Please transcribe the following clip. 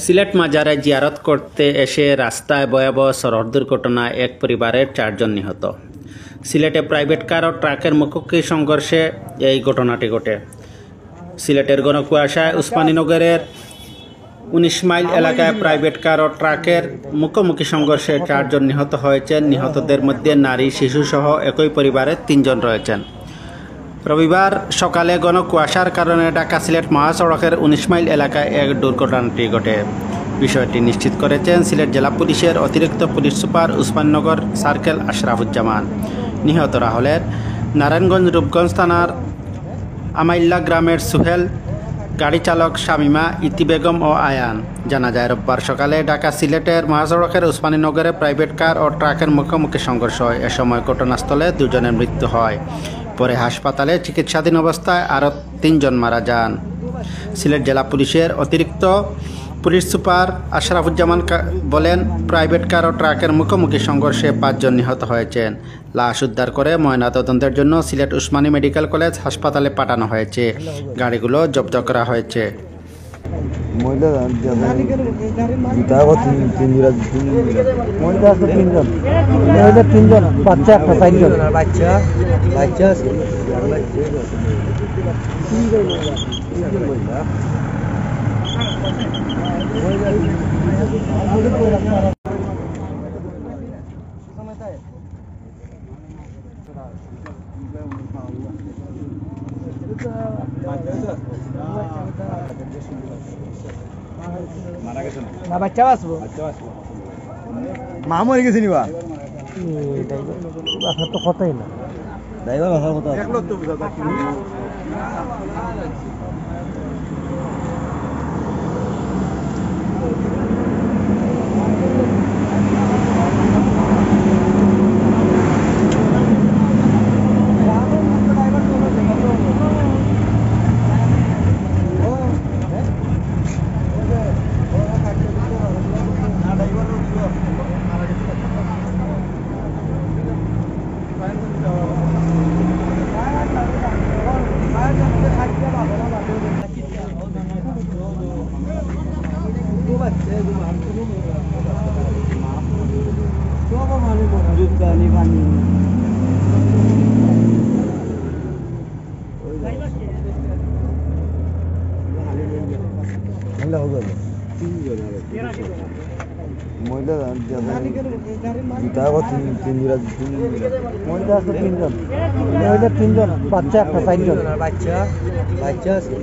সিলেট মাজারে জিয়ারত করতে এসে রাস্তায় ভয়াবহ সড়ক দুর্ঘটনায় এক পরিবারের 4 জন নিহত। সিলেটে প্রাইভেট কার ও ট্রাকের মুখোমুখি সংঘর্ষে এই ঘটনাটি ঘটে। সিলেটের ঘন কুয়াশায় উসমানীনগরের 19 মাইল এলাকায় প্রাইভেট কার ও ট্রাকের মুখোমুখি সংঘর্ষে 4 জন নিহত হয়েছেন। নিহতদের মধ্যে নারী, শিশুসহ একই পরিবারের 3 জন রয়েছেন। রবিবার সকালে ঘন কুয়াশার কারণে ঢাকা সিলেট মহাসড়কের 19 মাইল এলাকায় এক দুর্ঘটনাটি ঘটে। বিষয়টি নিশ্চিত করেছেন সিলেট জেলা পুলিশের অতিরিক্ত police super Osmaninagar circle Ashrafuzzaman. নিহতরা হলেন নারায়ণগঞ্জ রূপগঞ্জ থানার আমাইল্লা গ্রামের সুহেল, গাড়ি চালক শামিমা, ইতি বেগম ও আয়ান। জানা যায় রোববার সকালে ঢাকা সিলেটের মহাসড়কের উসমানীনগরে প্রাইভেট কার ও ট্রাকের মুখোমুখি সংঘর্ষ হয়। এ সময় ঘটনাস্থলে 2 জনের মৃত্যু হয়। পরে হাসপাতালে চিকিৎসাধীন অবস্থায় আরও 3 জন মারা যান। সিলেট জেলা পুলিশের অতিরিক্ত পুলিশ সুপার আশরাফুজ্জামান বলেন, প্রাইভেট কার ও ট্রাকের মুখোমুখি সংঘর্ষে 5 জন নিহত হয়েছেন। লাশ উদ্ধার করে ময়নাতদন্তের জন্য সিলেট উসমানী মেডিকেল কলেজ হাসপাতালে পাঠানো হয়েছে। গাড়িগুলো জব্দ করা হয়েছে। না বাচ্চা আসবো মা মরে গেছে নিবা তো কথাই না ড্রাইভার ভাষার কথা তিনজন বাচ্চা একটা 4 জন বাচ্চা আছে।